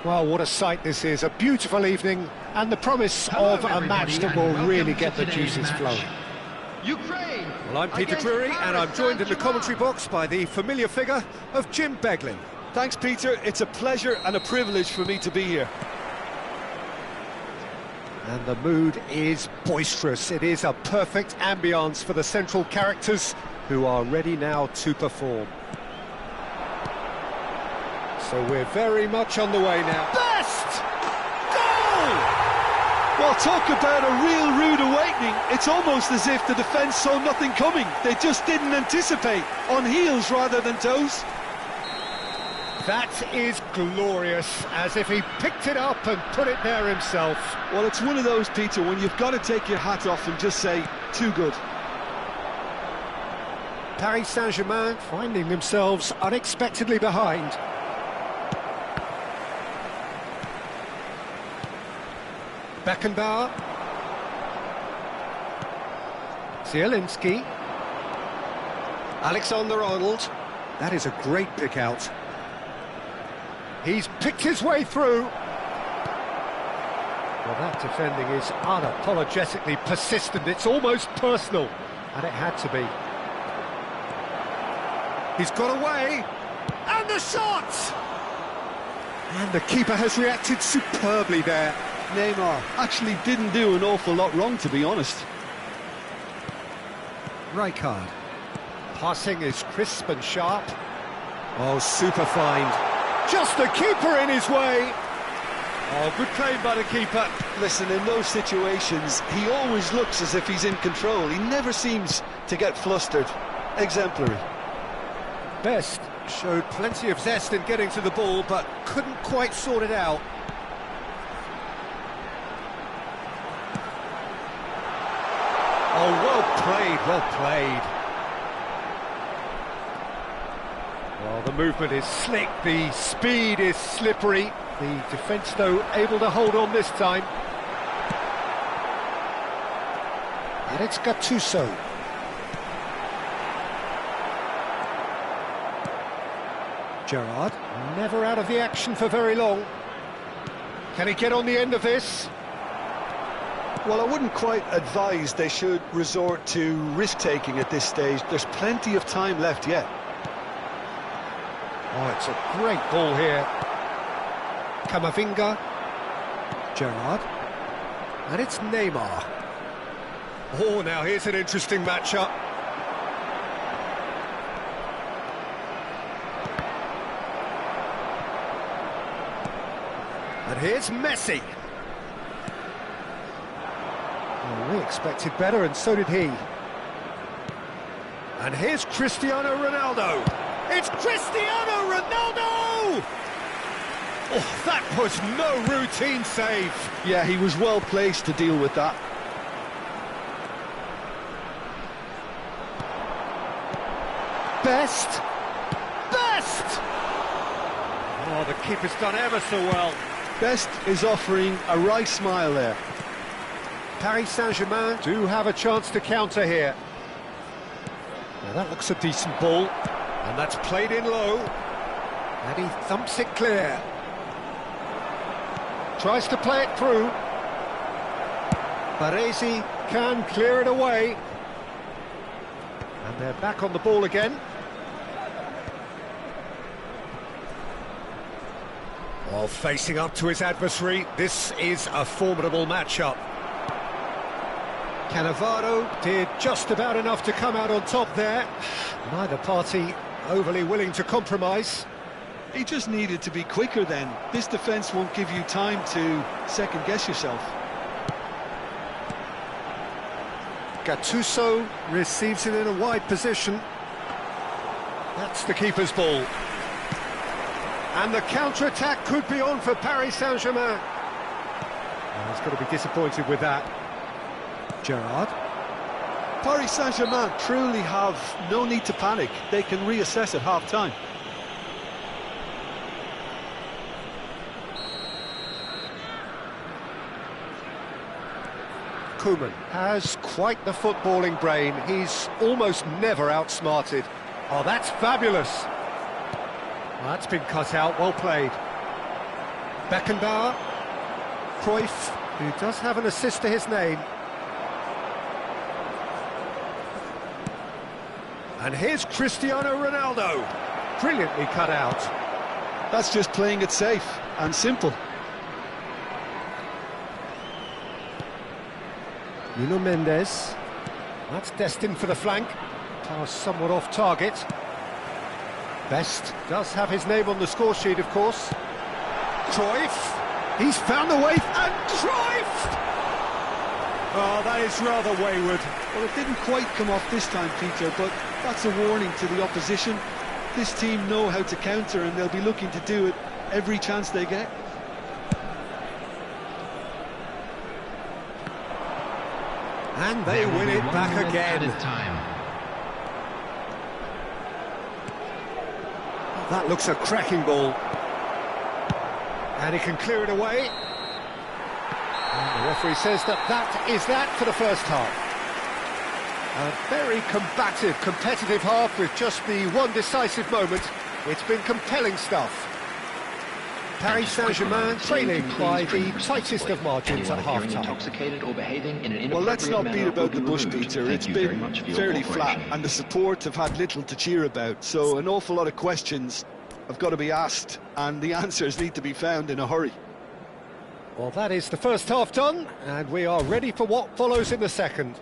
Well, what a sight this is. A beautiful evening and the promise of a match that will really get the juices flowing. Ukraine! Well, I'm Peter Drury, and I'm joined in the commentary box by the familiar figure of Jim Beglin. Thanks, Peter. It's a pleasure and a privilege for me to be here. And the mood is boisterous. It is a perfect ambience for the central characters who are ready now to perform. So we're very much on the way now. Best! Goal! Well, talk about a real rude awakening. It's almost as if the defence saw nothing coming. They just didn't anticipate. On heels rather than toes. That is glorious, as if he picked it up and put it there himself. Well, it's one of those, Peter, when you've got to take your hat off and just say, too good. Paris Saint-Germain finding themselves unexpectedly behind. Beckenbauer. Zielinski. Alexander-Arnold. That is a great pick out. He's picked his way through. Well, that defending is unapologetically persistent. It's almost personal, and it had to be. He's got away, and the shot! And the keeper has reacted superbly there. Neymar actually didn't do an awful lot wrong, to be honest. Rijkaard. Passing is crisp and sharp. Oh, super find. Just the keeper in his way. Oh, good play by the keeper. Listen, in those situations, he always looks as if he's in control. He never seems to get flustered. Exemplary. Best Showed plenty of zest in getting to the ball, but couldn't quite sort it out. Oh, well played, well played. Well, the movement is slick, the speed is slippery. The defence, though, able to hold on this time. And it's Gattuso. Gerrard, never out of the action for very long. Can he get on the end of this? Well, I wouldn't quite advise they should resort to risk-taking at this stage. There's plenty of time left yet. Oh, it's a great ball here. Camavinga. Gerrard. And it's Neymar. Oh, now here's an interesting matchup. And here's Messi. Well, we expected better, and so did he. And here's Cristiano Ronaldo. It's Cristiano Ronaldo! Oh, that was no routine save. Yeah, he was well placed to deal with that. Best! Best! Oh, the keeper's done ever so well. Best is offering a wry smile there. Paris Saint-Germain do have a chance to counter here. Now that looks a decent ball, and that's played in low, and he thumps it clear. Tries to play it through. Baresi can clear it away. And they're back on the ball again. While facing up to his adversary, this is a formidable matchup. Cannavaro did just about enough to come out on top there. Neither party overly willing to compromise. He just needed to be quicker then. This defence won't give you time to second-guess yourself. Gattuso receives it in a wide position. That's the keeper's ball. And the counter-attack could be on for Paris Saint-Germain. Oh, he's got to be disappointed with that. Gerrard. Paris Saint-Germain truly have no need to panic. They can reassess at half-time. Koeman has quite the footballing brain. He's almost never outsmarted. Oh, that's fabulous. Well, that's been cut out, well played. Beckenbauer. Cruyff, who does have an assist to his name. And here's Cristiano Ronaldo. Brilliantly cut out. That's just playing it safe and simple. Nuno Mendes. That's destined for the flank. Pass somewhat off target. Best does have his name on the score sheet, of course. Cruyff. He's found the way, and Cruyff! Oh, that is rather wayward. Well, it didn't quite come off this time, Peter, but that's a warning to the opposition. This team know how to counter, and they'll be looking to do it every chance they get. And they win it back again. That looks a cracking ball. And he can clear it away. And the referee says that is that for the first half. A very combative, competitive half with just the one decisive moment. It's been compelling stuff. Paris Saint-Germain trailing by the tightest of margins at half-time. Well, let's not beat about the bush, Peter. It's been fairly flat, and the support have had little to cheer about. So an awful lot of questions have got to be asked, and the answers need to be found in a hurry. Well, that is the first half done, and we are ready for what follows in the second.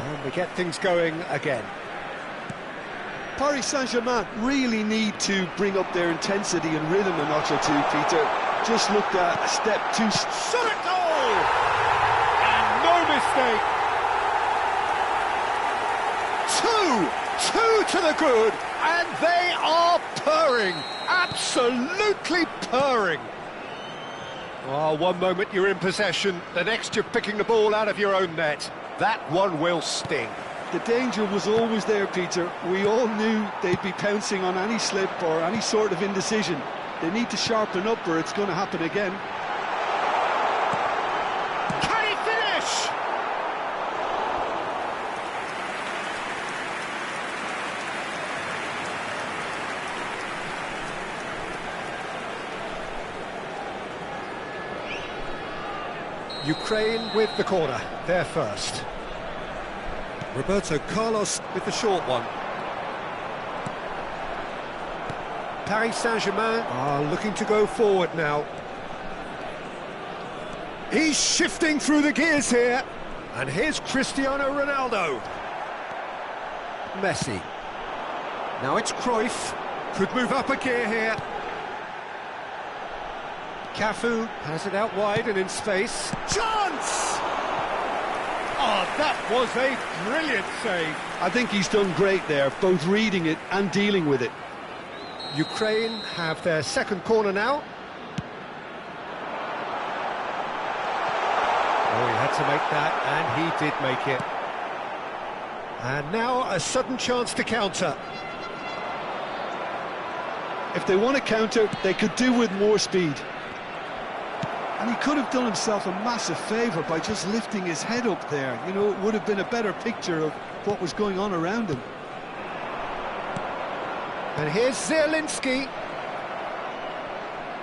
And we get things going again. Paris Saint-Germain really need to bring up their intensity and rhythm a notch or two, Peter. Just looked at a step too... Shot at goal! And no mistake! Two to the good, and they are purring, absolutely purring. Oh, one moment you're in possession, the next you're picking the ball out of your own net. That one will sting. The danger was always there, Peter. We all knew they'd be pouncing on any slip or any sort of indecision. They need to sharpen up or it's going to happen again. Can he finish? Ukraine with the corner, they're first. Roberto Carlos with the short one. Paris Saint-Germain are looking to go forward now. He's shifting through the gears here. And here's Cristiano Ronaldo. Messi. Now it's Cruyff. Could move up a gear here. Cafu has it out wide and in space. Chance! Oh, that was a brilliant save. I think he's done great there, both reading it and dealing with it. Ukraine have their second corner now. Oh, he had to make that, and he did make it. And now a sudden chance to counter. If they want to counter, they could do with more speed. And he could have done himself a massive favour by just lifting his head up there. You know, it would have been a better picture of what was going on around him. And here's Zielinski.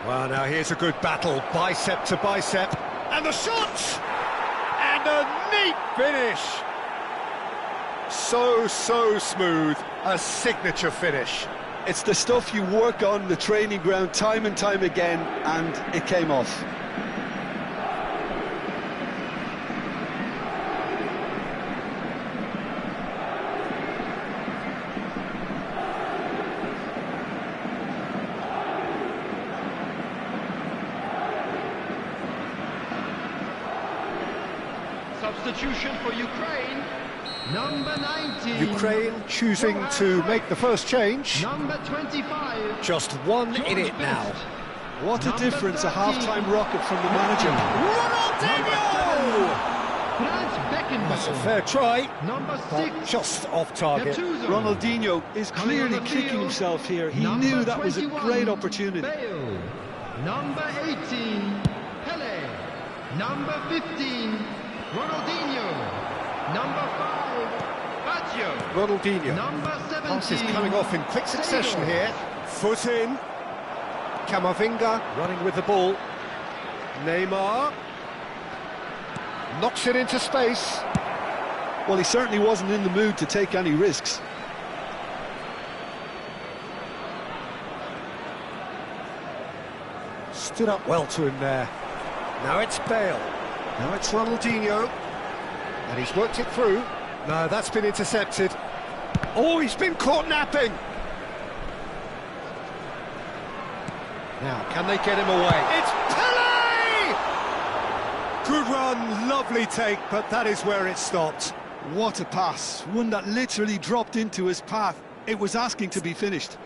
Well, now here's a good battle, bicep to bicep. And the shot! And a neat finish. So smooth. A signature finish. It's the stuff you work on the training ground time and time again, and it came off. Substitution for Ukraine, number 19. Ukraine choosing to make the first change. Number 25. Just one in it now. What a Number difference a 13. half-time rocket from the manager. That's a fair try, Number but 6. just off target. Gattuso. Ronaldinho is Coming on clearly the kicking field, himself here. He number knew that was a 21, great opportunity. Bale. Number 18, Pele. Number 15, Ronaldinho. Number 5, Baggio. Ronaldinho. Number 17, Passes coming off in quick succession Seedorf. here. Foot in. Camavinga running with the ball. Neymar knocks it into space. Well, he certainly wasn't in the mood to take any risks. Stood up well to him there. Now it's Bale. Now it's Ronaldinho. And he's worked it through. No, that's been intercepted. Oh, he's been caught napping. Now, can they get him away? It's Pele! Good run, lovely take, but that is where it stopped. What a pass. One that literally dropped into his path. It was asking to be finished.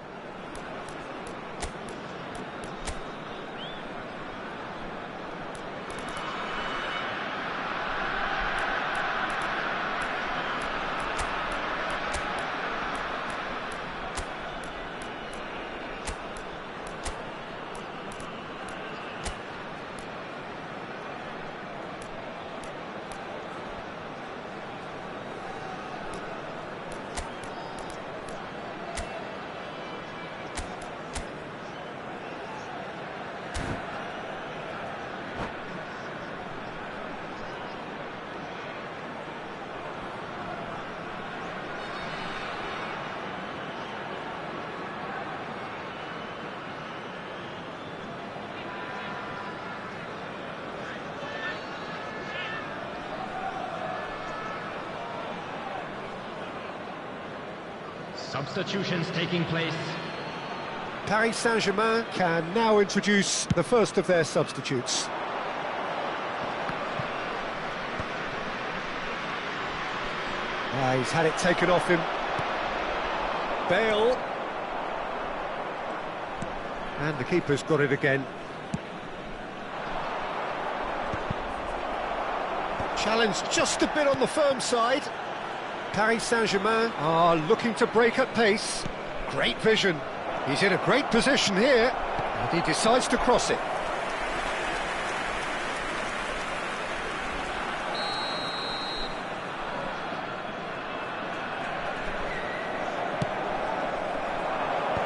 Substitutions taking place. Paris Saint-Germain can now introduce the first of their substitutes. He's had it taken off him. Bale. And the keeper's got it again. Challenged just a bit on the firm side. Paris Saint-Germain are looking to break at pace. Great vision. He's in a great position here, and he decides to cross it.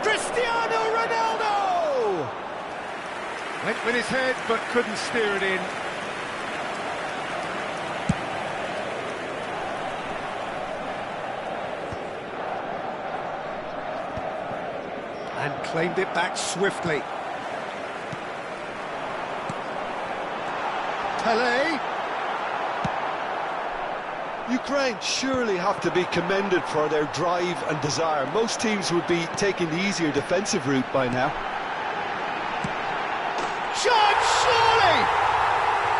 Cristiano Ronaldo! Went with his head, but couldn't steer it in. And claimed it back swiftly. Pele. Ukraine surely have to be commended for their drive and desire. Most teams would be taking the easier defensive route by now. Shot, surely!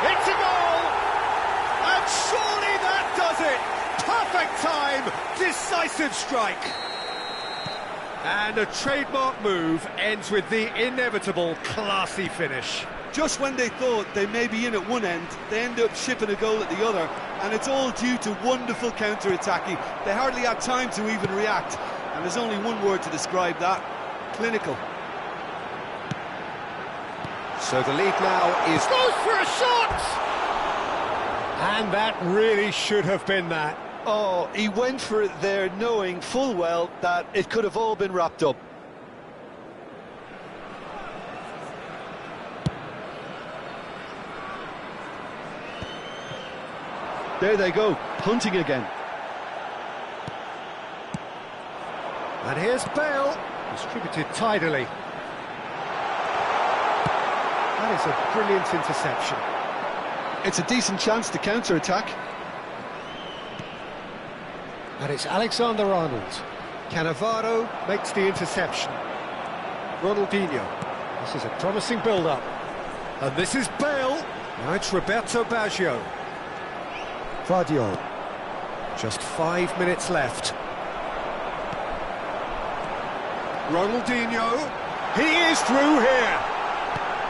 It's a goal! And surely that does it! Perfect time, decisive strike. And a trademark move ends with the inevitable classy finish. Just when they thought they may be in at one end, they end up shipping a goal at the other, and it's all due to wonderful counter-attacking. They hardly had time to even react, and there's only one word to describe that: clinical. So the lead now is... Goes for a shot! And that really should have been that. Oh, he went for it there, knowing full well that it could have all been wrapped up. There they go, punting again. And here's Bale, distributed tidily. That is a brilliant interception. It's a decent chance to counter-attack. And it's Alexander-Arnold. Cannavaro makes the interception. Ronaldinho. This is a promising build-up. And this is Bale. Now it's Roberto Baggio. Vardiol. Just 5 minutes left. Ronaldinho. He is through here.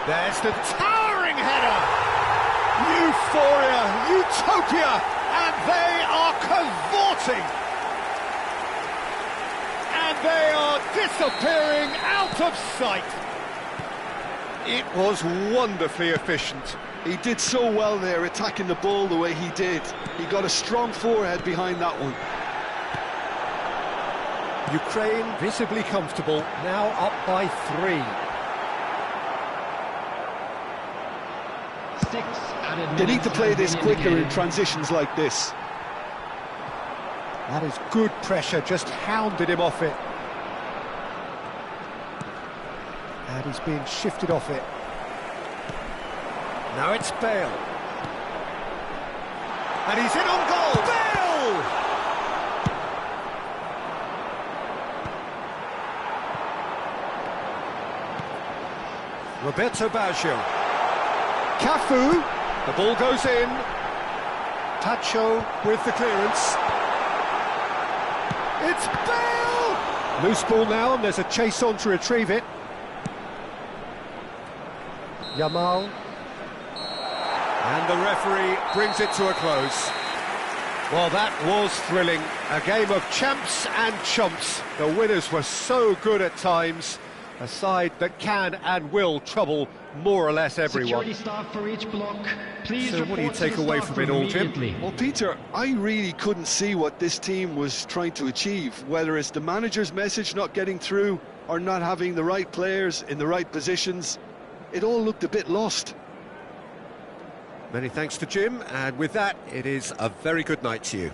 There's the towering header! Euphoria, utopia, and they are cavorting! And they are disappearing out of sight! It was wonderfully efficient. He did so well there, attacking the ball the way he did. He got a strong forehead behind that one. Ukraine visibly comfortable, now up by 3. 6 added They need to minutes play have this been quicker in indicated. transitions like this. That is good pressure, just hounded him off it. And he's being shifted off it. Now it's Bale. And he's in on goal! Bale! Roberto Baggio. Cafu. The ball goes in. Tacho with the clearance. It's Bale! Loose ball now, and there's a chase on to retrieve it. Yamal. And the referee brings it to a close. Well, that was thrilling. A game of champs and chumps. The winners were so good at times. A side that can and will trouble more or less everyone. Security staff for each block. Please So what do you report to take the away staff from it all, Jim? immediately. Well, Peter, I really couldn't see what this team was trying to achieve, whether it's the manager's message not getting through or not having the right players in the right positions. It all looked a bit lost. Many thanks to Jim, and with that, it is a very good night to you.